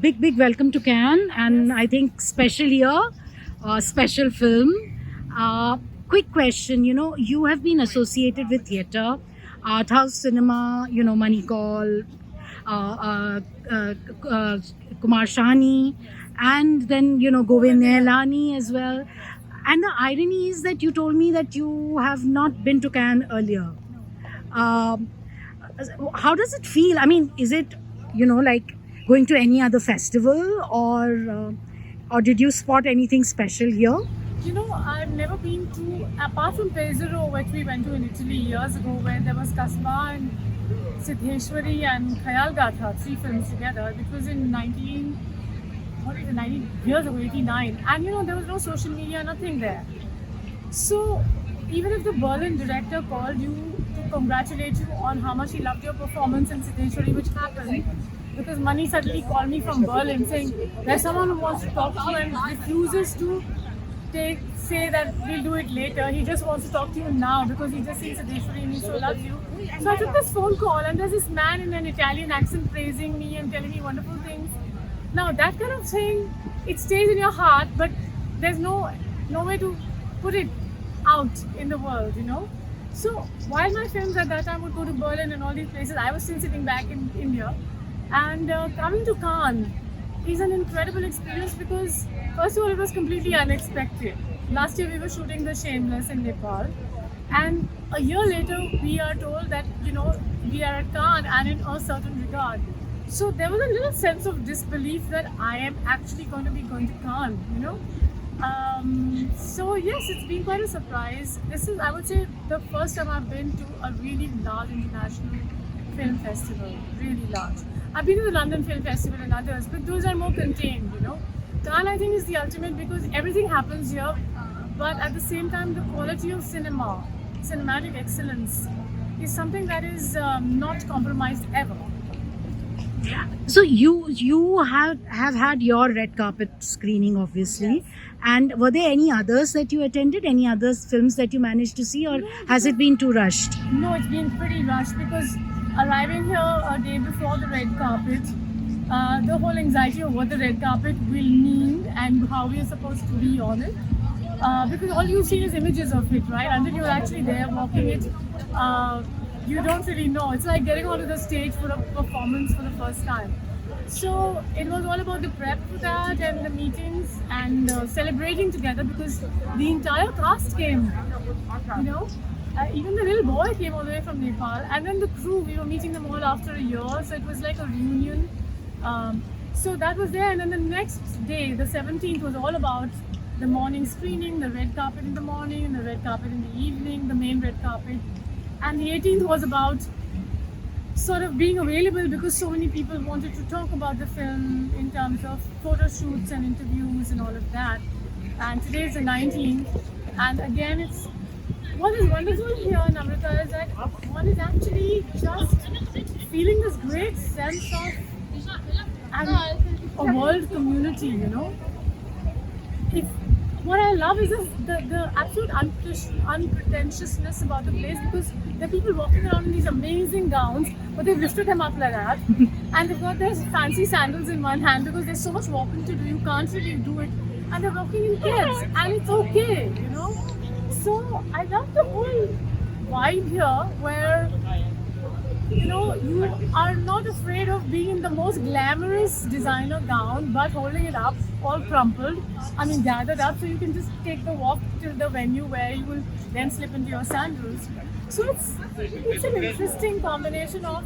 big welcome to Cannes, and I think special year, special film. Quick question, you have been associated with theatre, art house cinema, Manikal, uh, uh, uh, uh, Kumar Shani, and then Govind Nihalani as well. And the irony is that you told me that you have not been to Cannes earlier. Um, how does it feel? I mean, is it like going to any other festival, or did you spot anything special here? I've never been to, apart from Pesaro, which we went to in Italy years ago, where there was Kasba and Siddheshwari and Khayal Gatha, three films together, which was in 19 years ago, 89. And there was no social media, nothing there. So even if the Berlin director called you to congratulate you on how much he loved your performance in Siddheshwari, which happened, because Mani suddenly called me from Berlin saying there's someone who wants to talk to you and refuses to say that we'll do it later. He just wants to talk to you now because he just sees Siddheshwari and he so loves you. So I took this phone call and there's this man in an Italian accent praising me and telling me wonderful things. Now that kind of thing, it stays in your heart, but there's no way to put it out in the world. So while my films at that time would go to Berlin and all these places, I was still sitting back in India. And coming to Cannes is an incredible experience because, first of all, it was completely unexpected. Last year we were shooting The Shameless in Nepal, and a year later we are told that we are at Cannes and in a certain regard. So there was a little sense of disbelief that I am actually going to be going to Cannes. So yes, it's been quite a surprise. This is, I would say, the first time I've been to a really large international film festival, really large. I've been to the London Film Festival and others, but those are more contained. Cannes, I think, is the ultimate because everything happens here, but at the same time, the quality of cinematic excellence, is something that is not compromised ever. So you have had your red carpet screening, obviously. Yes. And were there any others that you attended, any other films that you managed to see, or has it been too rushed? No, it's been pretty rushed because arriving here a day before the red carpet, the whole anxiety of what the red carpet will mean and how we are supposed to be on it. Because all you see is images of it, right? Until you're actually there walking it, you don't really know. It's like getting onto the stage for a performance for the first time. So it was all about the prep for that and the meetings and celebrating together because the entire cast came, even the little boy came all the way from Nepal, and then the crew, we were meeting them all after a year, so it was like a reunion. So that was there, and then the next day, the 17th, was all about the morning screening, the red carpet in the morning, and the red carpet in the evening, the main red carpet. And the 18th was about sort of being available because so many people wanted to talk about the film in terms of photo shoots and interviews and all of that. And today is the 19th, and again, what is wonderful here, Namrata, is that one is actually just feeling this great sense of a world community. What I love is the absolute unpretentiousness about the place because there are people walking around in these amazing gowns, but they've lifted them up like that. And they've got their fancy sandals in one hand because there's so much walking to do, you can't really do it. And they're walking in kids, and it's okay. So I love the whole vibe here where you are not afraid of being in the most glamorous designer gown but holding it up all crumpled, gathered up, so you can just take the walk to the venue where you will then slip into your sandals. So it's an interesting combination of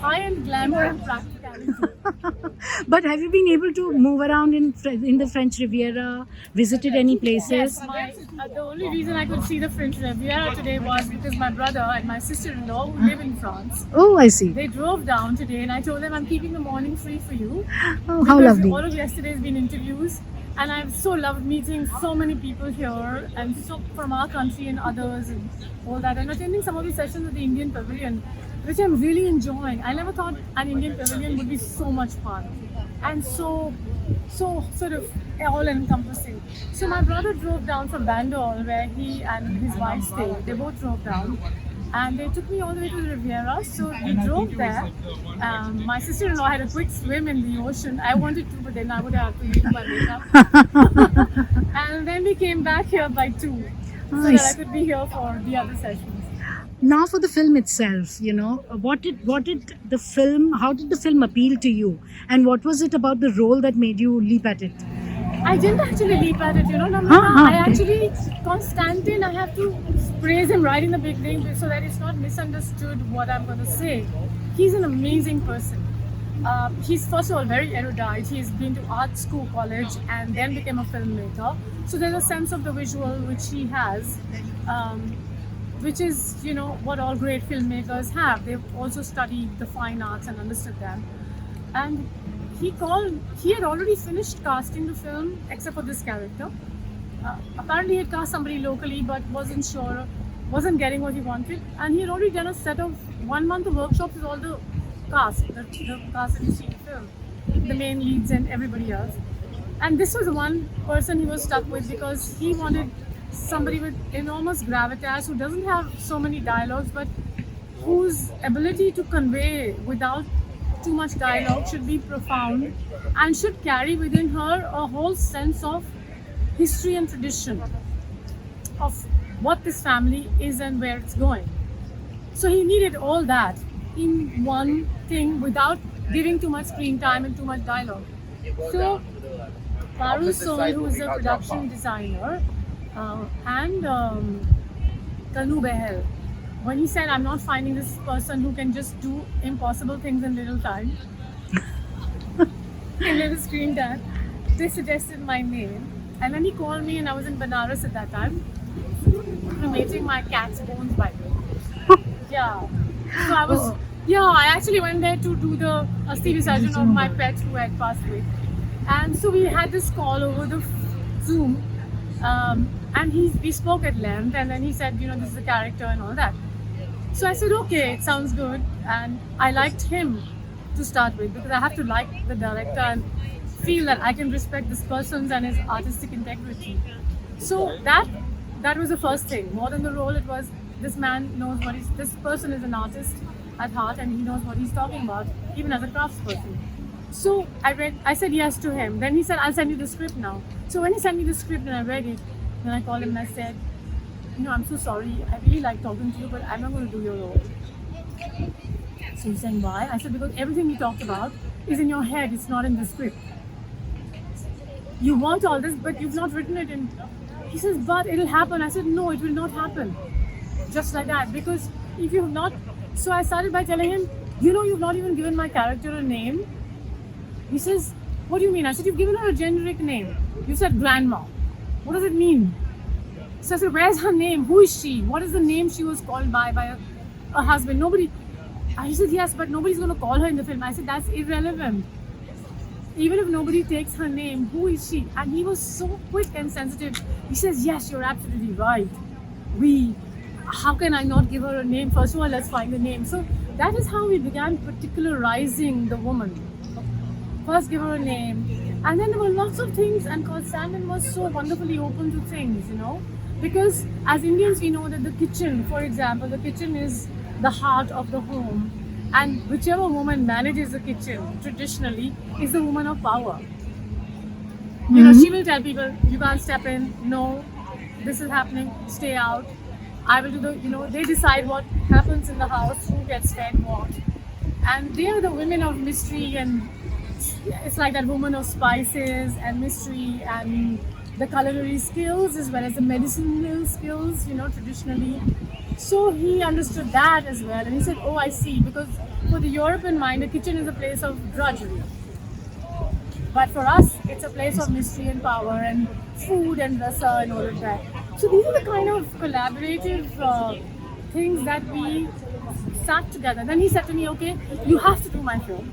high-end glamour and practicality. But have you been able to move around in the French Riviera, visited any places? Yes, the only reason I could see the French Riviera today was because my brother and my sister-in-law, who live in France, Oh, I see. they drove down today, and I told them I'm keeping the morning free for you. Oh, how Because lovely. all of yesterday's been interviews, and I've so loved meeting so many people here, and so from our country and others and all that, and attending some of the sessions at the Indian Pavilion, which I'm really enjoying. I never thought an Indian Pavilion would be so much fun and so sort of all-encompassing. So my brother drove down from Bangalore, where he and his wife stay. They both drove down. And they took me all the way to the Riviera. So we drove there. My sister-in-law had a quick swim in the ocean. I wanted to, but then I would have to leave my makeup. And then we came back here by 2, so that I Nice. could be here for the other sessions. Now for the film itself, what did the film, how did the film appeal to you? And what was it about the role that made you leap at it? I didn't actually leap at it, Namrata. I actually, Constantine, I have to praise him right in the beginning so that it's not misunderstood what I'm going to say. He's an amazing person. He's first of all very erudite. He's been to art school, college, and then became a filmmaker. So there's a sense of the visual which he has, which is, what all great filmmakers have. They've also studied the fine arts and understood them. And he had already finished casting the film except for this character. Apparently he had cast somebody locally but wasn't sure, wasn't getting what he wanted, and he had already done a set of 1 month of workshops with all the cast, the cast that you see in the film, the main leads and everybody else. And this was the one person he was stuck with because he wanted somebody with enormous gravitas who doesn't have so many dialogues but whose ability to convey without too much dialogue should be profound and should carry within her a whole sense of history and tradition of what this family is and where it's going. So he needed all that in one thing without giving too much screen time and too much dialogue. So Parul Sohn, who is a production designer, and Tanu Behel, when he said, I'm not finding this person who can just do impossible things in little time, in little screen time, they suggested my name. And then he called me, and I was in Banaras at that time, cremating my cat's bones, by the way. Yeah. So I was, I actually went there to do the Asti Visarjan of my pet who had passed away. And so we had this call over the Zoom, and we spoke at length, and then he said, this is the character and all that. So I said, okay, it sounds good, and I liked him to start with because I have to like the director and feel that I can respect this person's and his artistic integrity. So that was the first thing. More than the role, it was this man knows this person is an artist at heart and he knows what he's talking about, even as a craftsperson. So I said yes to him. Then he said, I'll send you the script now. So when he sent me the script and I read it, then I called him and I said, I'm so sorry. I really like talking to you, but I'm not going to do your role. So he's saying, why? I said, because everything you talked about is in your head. It's not in the script. You want all this, but you've not written it in. He says, but it'll happen. I said, no, it will not happen. Just like that. Because if you have not. So I started by telling him, you've not even given my character a name. He says, what do you mean? I said, you've given her a generic name. You said grandma. What does it mean? So I said, where's her name? Who is she? What is the name she was called by a husband? Nobody. He said, yes, but nobody's going to call her in the film. I said, that's irrelevant. Even if nobody takes her name, who is she? And he was so quick and sensitive. He says, yes, you're absolutely right. How can I not give her a name? First of all, let's find the name. So that is how we began particularizing the woman. First give her a name. And then there were lots of things, and Constantine was so wonderfully open to things, Because as Indians, we know that the kitchen, for example, the kitchen is the heart of the home. And whichever woman manages the kitchen traditionally is the woman of power. She will tell people, you can't step in, no, this is happening, stay out. I will do they decide what happens in the house, who gets fed what. And they are the women of mystery, and it's like that woman of spices and mystery and the culinary skills as well as the medicinal skills, traditionally. So he understood that as well, and he said, oh, I see, because for the European mind, the kitchen is a place of drudgery. But for us, it's a place of mystery and power and food and rasa and all of that. So these are the kind of collaborative things that we sat together. Then he said to me, okay, you have to do my film.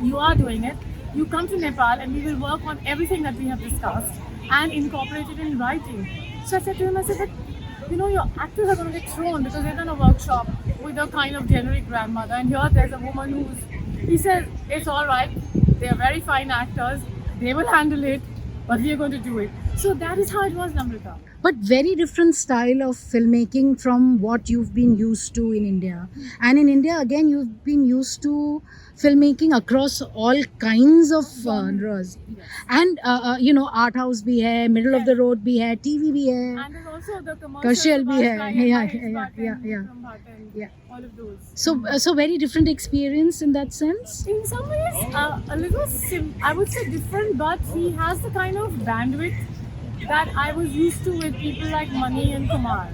You are doing it. You come to Nepal and we will work on everything that we have discussed and incorporate it in writing. So I said to him, but your actors are going to get thrown because they've done a workshop with a kind of generic grandmother, and here there's a woman he says, it's all right, they're very fine actors, they will handle it, but we are going to do it. So that is how it was, Namrata. but very different style of filmmaking from what you've been used to in India. And in India, again, you've been used to filmmaking across all kinds of genres. And art house bhi hai, middle of the road bhi hai, TV bhi hai, And there's also the commercial commercials bhi about hai. Fly Yeah, and yeah, Bhatt yeah, and yeah. Vikram Bhatt and Yeah. all of those. So very different experience in that sense. In some ways, a little I would say different, but he has the kind of bandwidth that I was used to with people like Mani and Kumar.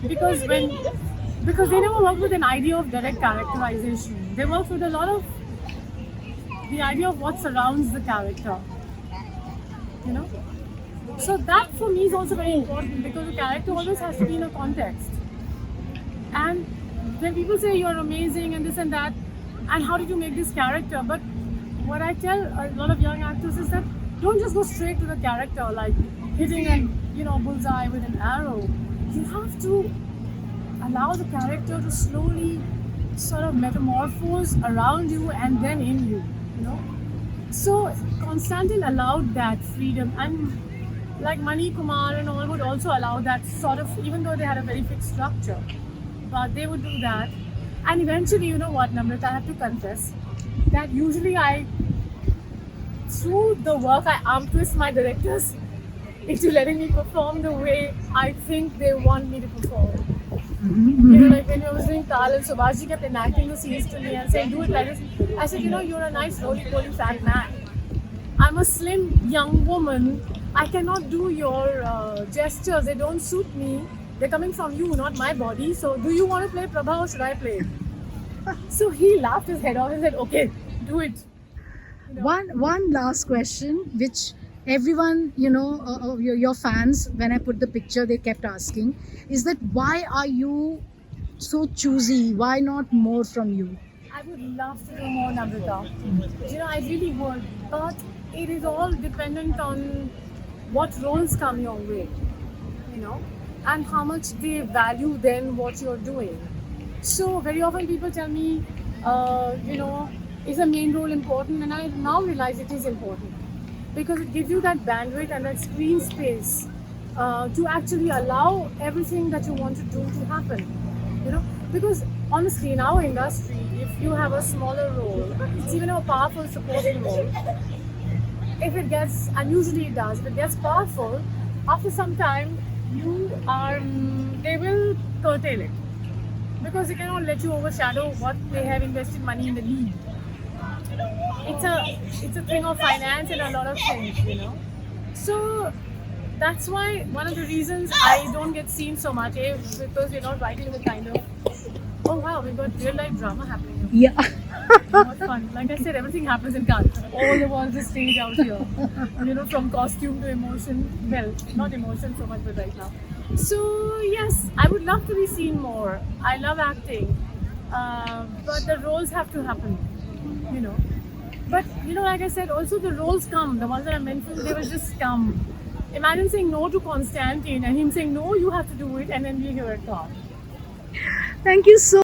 Because they never work with an idea of direct characterization. They work with a lot of the idea of what surrounds the character. You know? So that for me is also very important because the character always has to be in a context. And when people say you're amazing and this and that, and how did you make this character? But what I tell a lot of young actors is that don't just go straight to the character, like hitting a bullseye with an arrow. You have to allow the character to slowly sort of metamorphose around you and then in you, you know. So Constantine allowed that freedom, and like Mani, Kumar and all would also allow that sort of, even though they had a very fixed structure, but they would do that. And eventually, you know what, Namrata, I have to confess that usually through the work, I arm twist my directors into letting me perform the way I think they want me to perform. You know, like when I was doing Tal and Subhashi kept enacting the scenes to me and saying, do it like this. I said, you're a nice, roly-poly fat man. I'm a slim young woman. I cannot do your gestures. They don't suit me. They're coming from you, not my body. So do you want to play Prabha or should I play? So he laughed his head off and said, okay, do it. You know? One last question, which everyone, your fans, when I put the picture, they kept asking, is that why are you so choosy? Why not more from you? I would love to do more, Namrata. I really would. But it is all dependent on what roles come your way, and how much they value then what you're doing. So very often people tell me, is the main role important? And I now realize it is important because it gives you that bandwidth and that screen space to actually allow everything that you want to do to happen. Because honestly, in our industry, if you have a smaller role, it's even a powerful supporting role. If it gets, and usually it does, if it gets powerful, after some time, they will curtail it because they cannot let you overshadow what they have invested money in the lead. It's a thing of finance and a lot of things. So that's why one of the reasons I don't get seen so much is because we're not writing the kind of, oh wow, we've got real life drama happening here. Yeah. What fun. Like I said, everything happens in Cannes. All the world's a stage out here. From costume to emotion. Well, not emotion so much, but right now. So yes, I would love to be seen more. I love acting. But the roles have to happen. But like I said, also the roles come. The ones that I mentioned, they will just come. Imagine saying no to Constantine and him saying, no, you have to do it, and then we hear it come. Thank you so